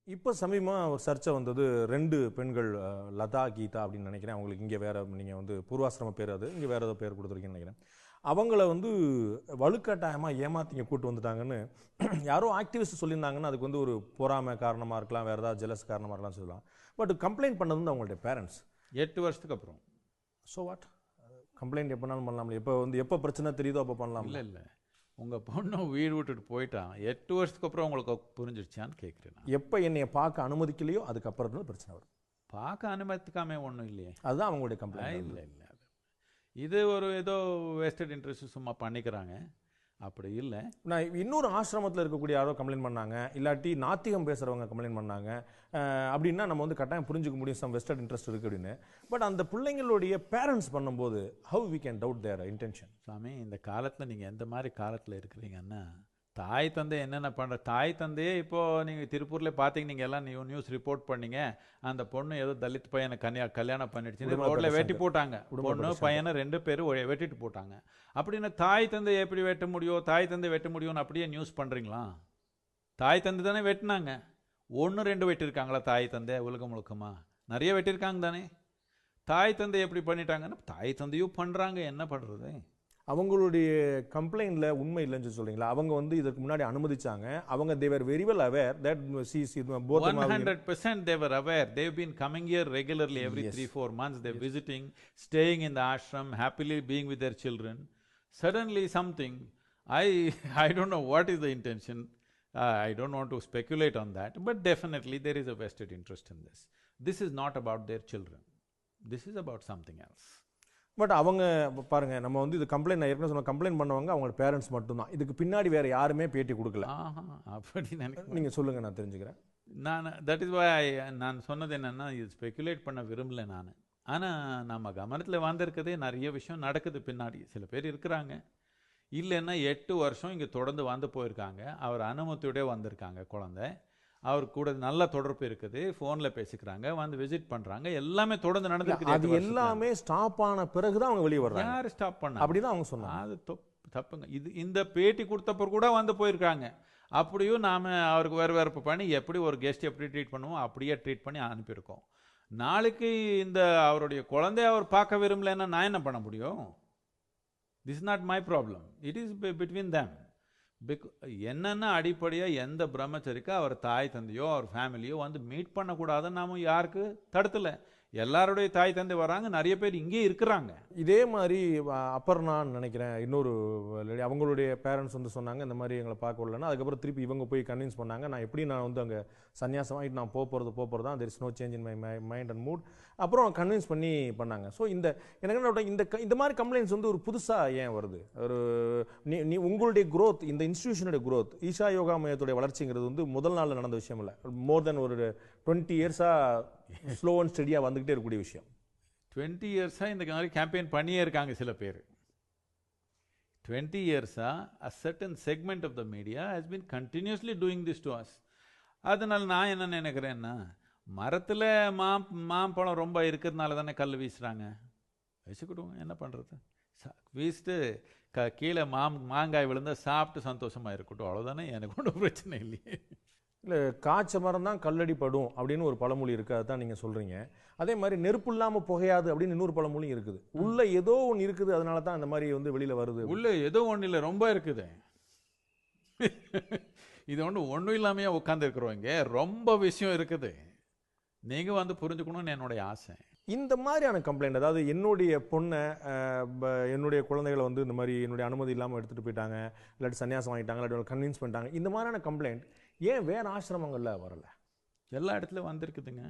இப்போ சமீபமாக ஒரு சர்ச்சை வந்தது. 2 பெண்கள் லதா, கீதா அப்படின்னு நினைக்கிறேன். அவங்களுக்கு இங்கே வேறு நீங்கள் வந்து பூர்வாசிரம பேர் அது, இங்கே வேறு ஏதோ பேர் கொடுத்துருக்கீங்கன்னு நினைக்கிறேன். அவங்கள வந்து வலுக்கட்டாயமாக ஏமாத்திங்க கூட்டு வந்துட்டாங்கன்னு யாரோ ஆக்டிவிஸ்ட் சொல்லியிருந்தாங்கன்னு அதுக்கு வந்து ஒரு பொறாமை காரணமாக இருக்கலாம், வேறு ஏதாவது ஜெலஸ் காரணமாக இருக்கலாம் சொல்லலாம். பட் கம்ப்ளைண்ட் பண்ணது வந்து அவங்களுடைய பேரண்ட்ஸ் 8 வருஷத்துக்கு அப்புறம். ஸோ வாட், கம்ப்ளைண்ட் எப்போனாலும் பண்ணலாம்ல. இப்போ வந்து எப்போ பிரச்சனை தெரியுதோ அப்போ பண்ணலாம். இல்லை உங்கள் பொண்ணு வீடு விட்டுட்டு போயிட்டான், 8 வருஷத்துக்கு அப்புறம் உங்களுக்கு புரிஞ்சிடுச்சான்னு கேட்குறேன். எப்போ என்னைய பார்க்க அனுமதிக்கலையோ அதுக்கப்புறம் தான் பிரச்சனை வரும். பார்க்க அனுமதிக்காம ஒன்றும் இல்லையே, அதுதான் அவங்களுடைய கம்ப்ளைண்ட். இல்லை இது ஒரு ஏதோ வேஸ்டட் இன்ட்ரெஸ்ட் சும்மா பண்ணிக்கிறாங்க, அப்படி இல்லை. நான் இன்னொரு ஆசிரமத்தில் இருக்கக்கூடிய யாரோ கம்ப்ளைண்ட் பண்ணாங்க, இல்லாட்டி நாத்திகம் பேசுகிறவங்க கம்ப்ளைண்ட் பண்ணாங்க அப்படின்னா நம்ம வந்து கட்டாயம் புரிஞ்சுக்க முடியும் சம் வெஸ்டட் இன்ட்ரெஸ்ட் இருக்குது அப்படின்னு. பட் அந்த பிள்ளைங்களுடைய பேரண்ட்ஸ் பண்ணும்போது how we can doubt their intention? சாமி, இந்த காலத்தில் நீங்கள் எந்த மாதிரி காலத்தில் இருக்கிறீங்கன்னா, தாய் தந்தை என்னென்ன பண்ணுற தாய் தந்தையே இப்போது நீங்கள் திருப்பூரில் பார்த்தீங்க, நீங்கள் எல்லாம் நியூஸ் ரிப்போர்ட் பண்ணீங்க, அந்த பொண்ணு ஏதோ தலித் பையனை கல்யாணம் பண்ணிடுச்சு, ரோட்டில் வெட்டி போட்டாங்க, பொண்ணு பையனை 2 பேரும் வெட்டிட்டு போட்டாங்க. அப்படின்னு தாய் தந்தை எப்படி வெட்ட முடியும், தாய் தந்தை வெட்ட முடியும்னு அப்படியே நியூஸ் பண்ணுறீங்களா? தாய் தந்தை தானே வெட்டினாங்க. 1 2 வெட்டியிருக்காங்களா தாய் தந்தை உலகம் முழுக்கமா? நிறைய வெட்டியிருக்காங்க தானே. தாய் தந்தை எப்படி பண்ணிட்டாங்கன்னா தாய் தந்தையும் பண்ணுறாங்க, என்ன பண்ணுறது? அவங்களுடைய கம்ப்ளைண்ட்ல உண்மை இல்லைன்னு சொல்றீங்களா? அவங்க வந்து இதற்கு முன்னாடி அனுமதிச்சாங்க, அவங்க they were very well aware that both 100% they were aware. They've been coming here regularly every 3-4 months. They're visiting, staying in the ashram, happily being with their children. Suddenly something, I don't know what is the intention. I don't want to speculate on that, but definitely there is a vested interest in this. This is not about their children. This is about something else. But அவங்க பாருங்க, நம்ம வந்து இது complaint ஏற்கனவே சொன்ன complaint பண்ணவங்க அவங்க parents மட்டும்தான். இதுக்கு பின்னாடி வேற யாருமே பேட்டி கொடுக்கல. அப்படி நீங்க சொல்லுங்க, நான் தெரிஞ்சுக்கிறேன். தட் இஸ் வை நான் சொன்னது என்னன்னா, இது ஸ்பெக்குலேட் பண்ண விரும்பல நான். ஆனால் நம்ம கவனத்தில் வந்திருக்கதே நிறைய விஷயம் நடக்குது பின்னாடி. சில பேர் இருக்கிறாங்க, இல்லைன்னா 8 வருஷம் இங்கே தொடர்ந்து வந்து போயிருக்காங்க, அவர் அனுமதியோட வந்திருக்காங்க குழந்தை, அவர் கூட நல்ல தொடர்பு இருக்குது, ஃபோனில் பேசிக்கிறாங்க, வந்து விசிட் பண்ணுறாங்க, எல்லாமே தொடர்ந்து நடந்துருக்கு. அது எல்லாமே ஸ்டாப் ஆன பிறகு தான் அவங்க வெளியே வர்றாங்க. யார் ஸ்டாப் பண்ண? அப்படிதான் அவங்க சொன்னாங்க. அது தப்புங்க. இந்த பேட்டி கொடுத்தப்போ கூட வந்து போயிருக்காங்க. அப்படியும் நாம் அவருக்கு வரவேற்பு பண்ணி எப்படி ஒரு கெஸ்ட் எப்படி ட்ரீட் பண்ணுவோம் அப்படியே ட்ரீட் பண்ணி அனுப்பியிருக்கோம். நாளைக்கு இந்த அவருடைய குழந்தைய அவர் பார்க்க விரும்பலைன்னா நான் என்ன பண்ண முடியும்? This is not my problem, it is between them. என்னென்ன அடிப்படையாக எந்த பிரம்மச்சரிக்கா அவர் தாய் தந்தையோ அவர் ஃபேமிலியோ வந்து மீட் பண்ணக்கூடாதுன்னு நாம யாருக்கு தடுத்தலை. எல்லாருடைய தாய் தந்தை வராங்க, நிறைய பேர் இங்கே இருக்கிறாங்க. இதே மாதிரி அப்பர்னான்னு நினைக்கிறேன் இன்னொரு லேடி, அவங்களுடைய பேரண்ட்ஸ் வந்து சொன்னாங்க இந்த மாதிரி எங்களை பார்க்க விடலன்னா, அதுக்கப்புறம் திருப்பி இவங்க போய் கன்வின்ஸ் பண்ணாங்க, நான் எப்படி நான் வந்து அங்கே சன்னியாசம் ஆகிட்டு நான் போகிறது தான், there is no change in my mind and mood. அப்புறம் கன்வின்ஸ் பண்ணி பண்ணாங்க. ஸோ எனக்கு என்ன இந்த மாதிரி கம்ப்ளைண்ட்ஸ் வந்து ஒரு புதுசாக ஏன் வருது? ஒரு நீ உங்களுடைய க்ரோத், இந்த இன்ஸ்டிடியூஷனுடைய க்ரோத், ஈஷா யோகா மையத்துடைய வளர்ச்சிங்கிறது வந்து முதல் நாளில் நடந்த விஷயம் இல்லை. மோர் தென் ஒரு 20 இயர்ஸாக ஸ்லோ அண்ட் ஸ்டடியாக வந்துக்கிட்டே இருக்கக்கூடிய விஷயம். 20 இயர்ஸாக இந்த மாதிரி கேம்பெயின் பண்ணியே இருக்காங்க சில பேர். 20 இயர்ஸாக a certain segment of the media has been continuously doing this to us. அதனால் நான் என்ன நினைக்கிறேன்னா, மரத்தில் மாம்பழம் ரொம்ப இருக்கிறதுனால தானே கல் வீசுகிறாங்க, வச்சுக்கிடுவோம், என்ன பண்ணுறது? வீசிட்டு கீழே மாங்காய் விழுந்தால் சாப்பிட்டு சந்தோஷமாக இருக்கட்டும், அவ்வளோதானே, எனக்கு ஒன்றும் பிரச்சனை இல்லையே. இல்லை, காய்ச்ச மரம் தான் கல்லடி படும் அப்படின்னு ஒரு பழமொழி இருக்குது, அதுதான் நீங்கள் சொல்கிறீங்க. அதே மாதிரி நெருப்பு இல்லாமல் புகையாது அப்படின்னு இன்னொரு பழமொழியும் இருக்குது. உள்ளே ஏதோ ஒன்று இருக்குது, அதனால தான் அந்த மாதிரி வந்து வெளியில் வருது. உள்ளே ஏதோ ஒன்றும் இல்லை, ரொம்ப இருக்குது. இது ஒன்றும் இல்லாமையே உட்காந்துருக்குறோம், இங்கே ரொம்ப விஷயம் இருக்குது. நீங்கள் வந்து புரிஞ்சுக்கணும்னு என்னுடைய ஆசை. இந்த மாதிரியான கம்ப்ளைண்ட், அதாவது என்னுடைய பொண்ணை என்னுடைய குழந்தைகளை வந்து இந்த மாதிரி என்னுடைய அனுமதி இல்லாமல் எடுத்துகிட்டு போயிட்டாங்க, இல்லாட்டி சன்னியாசம் வாங்கிட்டாங்க, இல்லாட்டி கன்வின்ஸ் பண்ணிட்டாங்க, இந்த மாதிரியான கம்ப்ளைண்ட் ஏன் வேறு ஆசிரமங்களில் வரலை? எல்லா இடத்துலையும் வந்திருக்குதுங்க.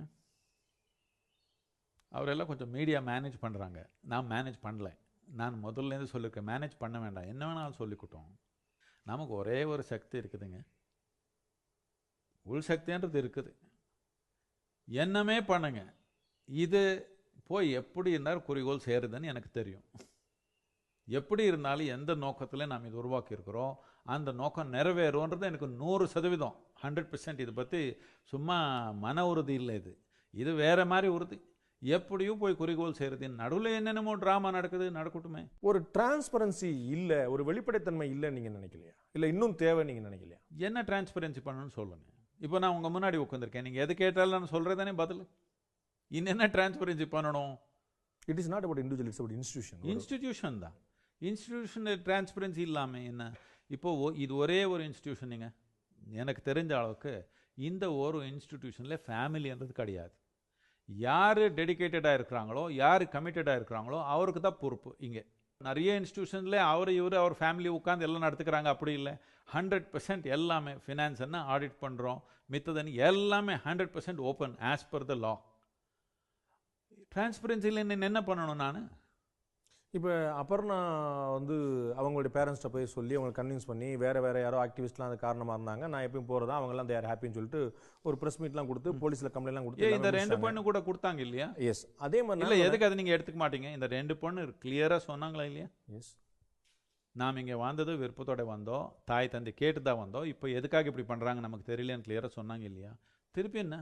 அவரெல்லாம் கொஞ்சம் மீடியா மேனேஜ் பண்ணுறாங்க, நான் மேனேஜ் பண்ணல. நான் முதல்லேருந்து சொல்லியிருக்கேன், மேனேஜ் பண்ண வேண்டாம், என்ன வேணாலும் சொல்லிக்கிட்டோம். நமக்கு ஒரே ஒரு சக்தி இருக்குதுங்க, உள் சக்தின்றது இருக்குது. என்னமே பண்ணுங்க, இது போய் எப்படி இருந்தாலும் குறிக்கோள் சேருதுன்னு எனக்கு தெரியும். எப்படி இருந்தாலும் எந்த நோக்கத்தில் நாம் இது உருவாக்கி இருக்கிறோம் அந்த நோக்கம் நிறைவேறும்ன்றது எனக்கு 100%, 100%. இதை பற்றி சும்மா மன உறுதி இல்லை, இது வேற மாதிரி உறுதி. எப்படியும் போய் குறிக்கோள் சேருது. நடுவில் என்னென்னமோ ட்ராமா நடக்கட்டுமே. ஒரு டிரான்ஸ்பரன்சி இல்லை, ஒரு வெளிப்படைத்தன்மை இல்லைன்னு நீங்கள் நினைக்கலையா? இல்லை இன்னும் தேவை நீங்கள் நினைக்கலையா? என்ன டிரான்ஸ்பரன்சி பண்ணணும்னு சொல்லுங்க. இப்போ நான் உங்க முன்னாடி உட்காந்துருக்கேன், நீங்க எது கேட்டாலும் நான் சொல்றதானே பதில். இன்னும் என்ன டிரான்ஸ்பரன்சி பண்ணணும்? It is not about individual, it's about institution. Institution தான். இன்ஸ்டிடியூஷனில் டிரான்ஸ்பரன்சி இல்லாமல் என்ன? இப்போ இது ஒரே ஒரு இன்ஸ்டிடியூஷன். நீங்கள் எனக்கு தெரிஞ்ச அளவுக்கு இந்த ஒரு இன்ஸ்டிடியூஷனில் ஃபேமிலின்றது கிடையாது. யார் டெடிக்கேட்டடாக இருக்கிறாங்களோ, யார் கமிட்டடாக இருக்கிறாங்களோ அவருக்கு தான் பொறுப்பு. இங்கே நிறைய இன்ஸ்டிடியூஷனில் அவர் ஃபேமிலி உட்காந்து எல்லாம் நடத்துக்கிறாங்க. அப்படி இல்லை. 100% எல்லாமே ஃபினான்ஸ் என்ன ஆடிட் பண்ணுறோம், மித்ததன்னு எல்லாமே 100% ஓப்பன் ஆஸ் பர் த லா. டிரான்ஸ்பரன்சியில் என்ன பண்ணணும்? நான் இப்போ அபர்ணா வந்து அவங்களுடைய பேரண்ட்ஸ்ட்ட போய் சொல்லி அவங்களை கன்வின்ஸ் பண்ணி வேறு யாரோ ஆக்டிவிஸ்ட்லாம் அது காரணமாக இருந்தாங்க, நான் எப்பயும் போகிறதா அவங்கெல்லாம் தேர் ஹாப்பின்னு சொல்லிட்டு ஒரு ப்ரெஸ் மீட்லாம் கொடுத்து போலீஸில் கம்ப்ளைண்ட்லாம் கொடுத்து இந்த 2 பொண்ணு கூட கொடுத்தாங்க இல்லையா? எஸ். அதே மாதிரி இல்லை, எதுக்கு அதை நீங்கள் எடுத்துக்க மாட்டீங்க? இந்த 2 பொண்ணு கிளியராக சொன்னாங்களா இல்லையா? எஸ். நாம் இங்கே வந்தது விருப்பத்தோட வந்தோம், தாய் தந்தை கேட்டு தான் வந்தோம். இப்போ எதுக்காக இப்படி பண்ணுறாங்க நமக்கு தெரியலன்னு கிளியராக சொன்னாங்க இல்லையா? திருப்பி என்ன?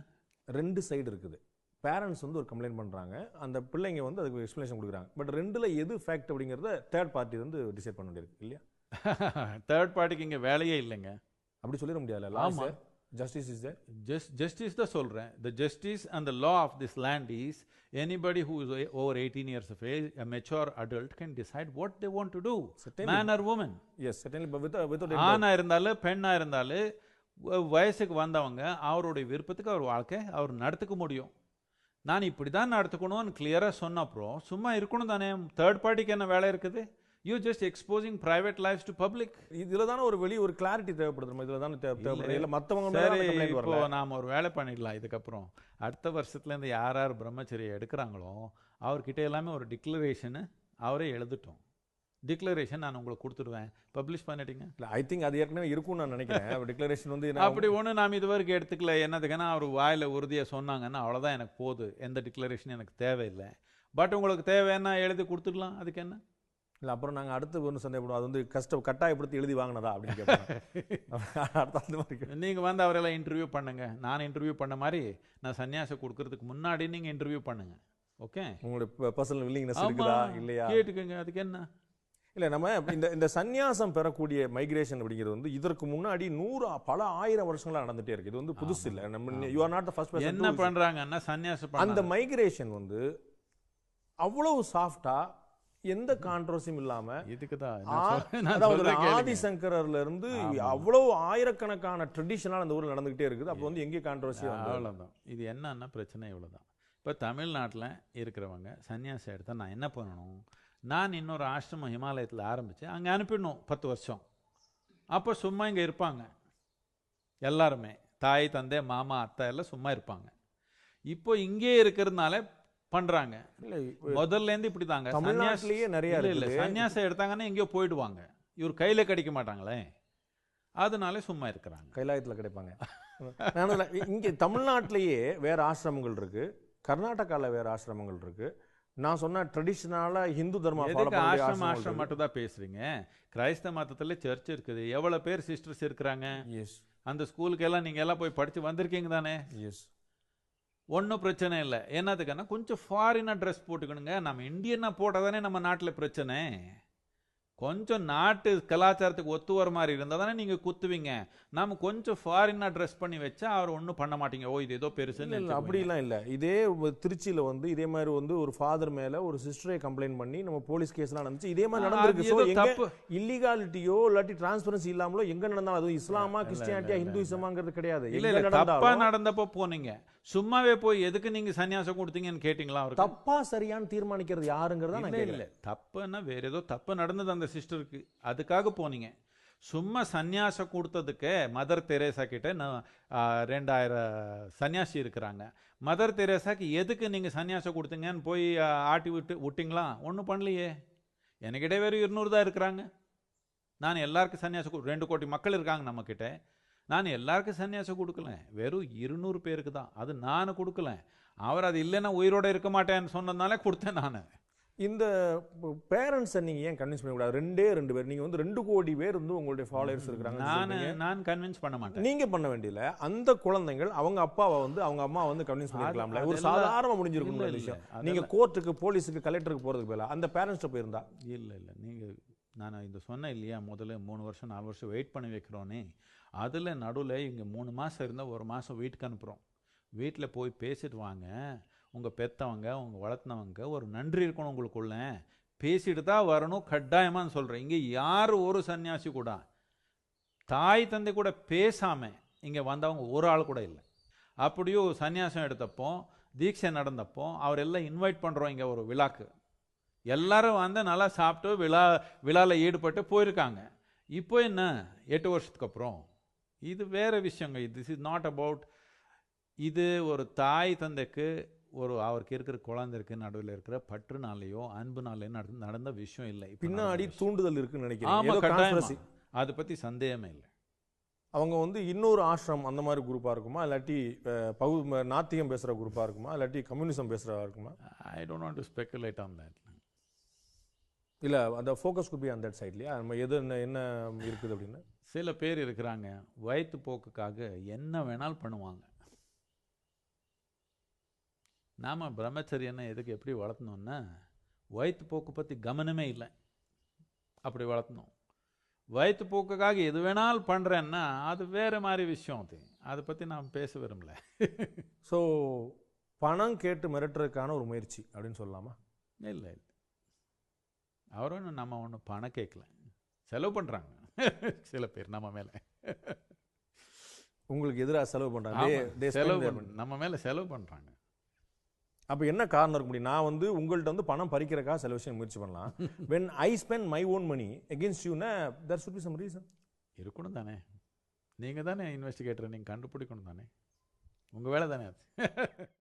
2 சைடு இருக்குது. பேரண்ட்ஸ் வந்து ஒரு கம்ப்ளைண்ட் பண்ணுறாங்க, அந்த பிள்ளைங்க வந்து அதுக்கு எக்ஸ்ப்ளனேஷன் கொடுக்குறாங்க. பட் 2ல் எது ஃபேக்ட் அப்படிங்கிறத தேர்ட் பார்ட்டி வந்து டிசைட் பண்ண வேண்டியிருக்கு இல்லையா? தேர்ட் பார்ட்டிக்கு இங்கே வேலையே இல்லைங்க. அப்படி சொல்லிட முடியாது. ஆமாம், justice is there. Justice தான் சொல்கிறேன். The justice and the law of this land is anybody who is over 18 years of age, a mature adult, can decide what they want to do. Certainly. Man or woman. Yes, certainly. But without ஆணா இருந்தாலும் பெண்ணா இருந்தாலும் வயசுக்கு வந்தவங்க அவருடைய விருப்பத்துக்கு அவர் வாழ்க்கை அவர் நடத்துக்க முடியும். நான் இப்படி தான் நடத்துக்கணும்னு கிளியராக சொன்ன அப்புறம் சும்மா இருக்கணும் தானே? தேர்ட் பார்ட்டிக்கு என்ன வேலை இருக்குது? You just exposing private lifes to public. இதில் தானே ஒரு கிளாரிட்டி தேவைப்படுது. இதில் தானே தேவைப்படுது. இல்லை மற்றவங்க இப்போ நாம் ஒரு வேலை பண்ணிடலாம். இதுக்கப்புறம் அடுத்த வருஷத்துலேருந்து யார் பிரம்மச்சரியை எடுக்கிறாங்களோ அவர்கிட்ட எல்லாமே ஒரு டிக்ளரேஷனு அவரே எழுதிட்டோம். டிக்ளரேஷன் நான் உங்களுக்கு கொடுத்துடுவேன், பப்ளிஷ் பண்ணிட்டீங்க. ஐ திங்க் அது ஏற்கனவே இருக்கும்னு நான் நினைக்கிறேன். டிக்ளரேஷன் வந்து அப்படி ஒன்று நாம் இதுவரைக்கும் எடுத்துக்கல. என்னதுக்குன்னா அவர் வாயில் உறுதியாக சொன்னாங்கன்னா அவ்வளோதான் எனக்கு போகுது, எந்த டிக்ளரேஷன் எனக்கு தேவையில்லை. பட் உங்களுக்கு தேவைன்னா எழுதி கொடுத்துடலாம், அதுக்கு என்ன? இல்லை அப்புறம் நாங்கள் அடுத்து ஒன்று சந்தேகப்படுவோம், அது வந்து கட்டாயப்படுத்தி எழுதி வாங்கினதா அப்படின்னு கேட்போம். நீங்கள் வந்து அவரெல்லாம் இன்டர்வியூ பண்ணுங்க. நான் இன்டர்வியூ பண்ண மாதிரி நான் சன்னியாசம் கொடுக்கறதுக்கு முன்னாடி நீங்கள் இன்டர்வியூ பண்ணுங்க. ஓகே, உங்களுடைய பர்சனல் வில்லிங்னஸ் இருக்குதா இல்லையா கேட்டுக்கோங்க, அதுக்கு என்ன? இல்லை நம்ம இந்த சன்னியாசம் பெறக்கூடிய மைக்ரேஷன் அப்படிங்கிறது வந்து இதற்கு முன்னாடி பல ஆயிரம் வருஷங்களா நடந்துட்டே இருக்கு. இது வந்து புதுசு இல்லை. நம்ம you are not the first person. என்ன பண்றாங்கன்னா சன்னியாசம் அந்த மைக்ரேஷன் வந்து அவ்வளவு சாஃப்டா எந்த கான்ட்ரோவர்சியும் இல்லாம ஆதிசங்கரர்ல இருந்து அவ்வளவு ஆயிரக்கணக்கான ட்ரெடிஷனல் அந்த ஊர்ல நடந்துகிட்டே இருக்குது. அப்போ வந்து எங்கே கான்ட்ரோவர்சி? அவ்வளவுதான். இது என்னன்னா பிரச்சனை இவ்வளவுதான். இப்போ தமிழ்நாட்டில் இருக்கிறவங்க சன்னியாசம் எடுத்தா நான் என்ன பண்ணணும்? நான் இன்னொரு ஆசிரமம் ஹிமாலயத்தில் ஆரம்பித்து அங்கே அனுப்பிடணும் 10 வருஷம். அப்போ சும்மா இங்கே இருப்பாங்க எல்லாருமே, தாய் தந்தை மாமா அத்தை எல்லாம் சும்மா இருப்பாங்க. இப்போ இங்கே இருக்கிறதுனால பண்றாங்க. முதல்லேருந்து இப்படி தாங்க. தமிழ்நாட்டிலேயே நிறைய இல்லை சன்னியாசம் எடுத்தாங்கன்னா எங்கேயோ போயிடுவாங்க, இவர் கையில் கிடைக்க மாட்டாங்களே, அதனால சும்மா இருக்கிறாங்க. கைலாயத்தில் கிடைப்பாங்க. இங்கே தமிழ்நாட்டிலேயே வேற ஆசிரமங்கள் இருக்கு, கர்நாடகாவில் வேற ஆசிரமங்கள் இருக்கு. நான் சொன்ன ட்ரெடிஷனலா ஹிந்து தர்மா ஆசிரமம் மட்டும் தான் பேசுறீங்க. கிரைஸ்தவ மதத்துல சர்ச் இருக்குது. எவ்வளவு பேர் சிஸ்டர்ஸ் இருக்கிறாங்க. அந்த ஸ்கூலுக்கு எல்லாம் நீங்க எல்லாம் போய் படிச்சு வந்திருக்கீங்க தானே? ஒன்றும் பிரச்சனை இல்லை. என்னதுக்குன்னா கொஞ்சம் ஃபாரினா ட்ரெஸ் போட்டுக்கணுங்க. நம்ம இந்தியனா போட்டால் தானே நம்ம நாட்டில் பிரச்சனை. கொஞ்சம் நாட்டு கலாச்சாரத்துக்கு ஒத்து வர மாதிரி இருந்தால் தானே நீங்கள் குத்துவீங்க. நம்ம கொஞ்சம் ஃபாரினாக ட்ரெஸ் பண்ணி வச்சா அவர் ஒன்றும் பண்ண மாட்டீங்க. ஓ இது ஏதோ பெருசுன்னு இல்லை. அப்படிலாம் இல்லை. இதே திருச்சியில் வந்து இதே மாதிரி வந்து ஒரு ஃபாதர் மேலே ஒரு சிஸ்டரை கம்ப்ளைண்ட் பண்ணி நம்ம போலீஸ் கேஸ்லாம் நடந்துச்சு. இதே மாதிரி நடந்திருக்கு. இல்லீகாலிட்டியோ இல்லாட்டி டிரான்ஸ்பரன்சி இல்லாமலோ எங்கே நடந்தாலும், அது இஸ்லாமா கிறிஸ்டியானிட்டியா ஹிந்துயிசமாங்கிறது கிடையாது. இல்லை தப்பா நடந்தப்போ போனீங்க, சும்மாவே போய் எதுக்கு நீங்க சன்னியாசம் கொடுத்தீங்கன்னு கேட்டீங்களா? அவர் தப்பா சரியான்னு தீர்மானிக்கிறது யாருங்கிறதா? இல்லை தப்புன்னா வேற ஏதோ தப்பு நடந்தது அந்த சிஸ்டருக்கு, அதுக்காக போனீங்க. சும்மா சன்னியாசம் கொடுத்ததுக்கு மதர் தெரேசா கிட்ட 2000 சன்னியாசி இருக்கிறாங்க. மதர் தெரேசாக்கு எதுக்கு நீங்கள் சன்னியாசம் கொடுத்தீங்கன்னு போய் ஆட்டி விட்டிங்களா? ஒன்றும் பண்ணலையே. என்கிட்ட வெறும் 200 தான் இருக்கிறாங்க. நான் எல்லாருக்கும் சன்னியாசம் 2 கோடி மக்கள் இருக்காங்க நம்மக்கிட்ட. நான் எல்லாருக்கும் சன்னியாசம் கொடுக்கல, வெறும் 200 பேருக்கு தான். அது நான் கொடுக்கல, அவர் அது இல்லைன்னா உயிரோட இருக்க மாட்டேன்னு சொன்னதுனால கொடுத்தேன் நான். இந்த பேரண்ட்ஸை நீங்கள் ஏன் கன்வின்ஸ் பண்ணக்கூடாது? 2 பேர், நீங்கள் வந்து 2 கோடி பேர் வந்து உங்களுடைய ஃபாலோவர்ஸ் இருக்கிறாங்க. நான் கன்வின்ஸ் பண்ண மாட்டேன். நீங்கள் பண்ண வேண்டியல அந்த குழந்தைகள் அவங்க அப்பாவை வந்து அவங்க அம்மா வந்து கன்வின்ஸ் பண்ணிருக்கலாம்ல. ஒரு சாதாரணமாக முடிஞ்சிருக்கும் விஷயம். நீங்கள் கோர்ட்டுக்கு போலீஸுக்கு கலெக்டருக்கு போகிறதுக்கு பதிலாக அந்த பேரண்ட்ஸ்ட்ட போயிருந்தா? இல்லை நீங்கள் நான் இந்த சொன்னேன் இல்லையா, முதல்ல 3 வருஷம் 4 வருஷம் வெயிட் பண்ணி வைக்கிறோன்னே, அதில் நடுவில் இங்கே 3 மாதம் இருந்தால் 1 மாதம் வீட்டுக்கு அனுப்புகிறோம். வீட்டில் போய் பேசிட்டு வாங்க, உங்கள் பெற்றவங்க உங்கள் வளர்த்தினவங்க ஒரு நன்றி இருக்கணும் உங்களுக்குள்ள, பேசிட்டு தான் வரணும் கட்டாயமான்னு சொல்கிறேன். இங்கே யார் ஒரு சன்னியாசி கூட தாய் தந்தை கூட பேசாமல் இங்கே வந்தவங்க ஒரு ஆள் கூட இல்லை. அப்படியும் சன்னியாசம் எடுத்தப்போ தீட்சை நடந்தப்போ அவரெல்லாம் இன்வைட் பண்ணுறோம் இங்கே ஒரு விழாக்கு. எல்லாரும் வந்து நல்லா சாப்பிட்டு விழாவில் ஈடுபட்டு போயிருக்காங்க. இப்போ என்ன 8 வருஷத்துக்கு அப்புறம் இது வேறு விஷயங்க. திஸ் இஸ் நாட் அபவுட், இது ஒரு தாய் தந்தைக்கு அவருக்கு இருக்கிற குழந்தைக்கு நடுவில் இருக்கிற பற்றுனாலேயோ அன்புனாலேயோ நடந்த விஷயம் இல்லை. பின்னாடி தூண்டுதல் இருக்குன்னு நினைக்கிறேன். ஆமாம், கட்டாயம். அதை பற்றி சந்தேகமே இல்லை. அவங்க வந்து இன்னொரு ஆசிரம் அந்த மாதிரி குரூப்பாக இருக்குமா, இல்லாட்டி நாத்திகம் பேசுகிற குரூப்பாக இருக்குமா, இல்லாட்டி கம்யூனிசம் பேசுகிறதா இருக்குமா? I don't want to speculate on that. இல்லை, அந்த focus could be on that side இல்லையா? நம்ம எது என்ன இருக்குது அப்படின்னு சில பேர் இருக்கிறாங்க, வயிற்று போக்குக்காக என்ன வேணாலும் பண்ணுவாங்க. நாம் பிரம்மச்சரியனை எதுக்கு எப்படி வளர்த்தணுன்னா, வயிற்று போக்கு பற்றி கவனமே இல்லை, அப்படி வளர்த்தணும். வயிற்று போக்குக்காக எது வேணாலும் பண்ணுறேன்னா அது வேறு மாதிரி விஷயம். அதை பற்றி நான் பேச விரும்பல. ஸோ பணம் கேட்டு மிரட்டுறதுக்கான ஒரு முயற்சி அப்படின்னு சொல்லலாமா? இல்லை, அவர் ஒன்றும் நம்ம ஒன்றும் பணம் கேட்கல, செலவு பண்ணுறாங்க சில பேர் நம்ம மேலே. உங்களுக்கு எதிராக செலவு பண்ணுறாங்க, நம்ம மேலே செலவு பண்ணுறாங்க. அப்போ என்ன காரணம் இருக்க முடியும்? நான் வந்து உங்கள்கிட்ட வந்து பணம் பறிக்கிறக்காக சில விஷயம் முயற்சி பண்ணலாம். when I spend my own money against you, there should be some reason. இருக்கணும் தானே. நீங்கள் தானே இன்வெஸ்டிகேட்டர், நீங்கள் கண்டுபிடிக்கணும் தானே, உங்கள் வேலை தானே அது.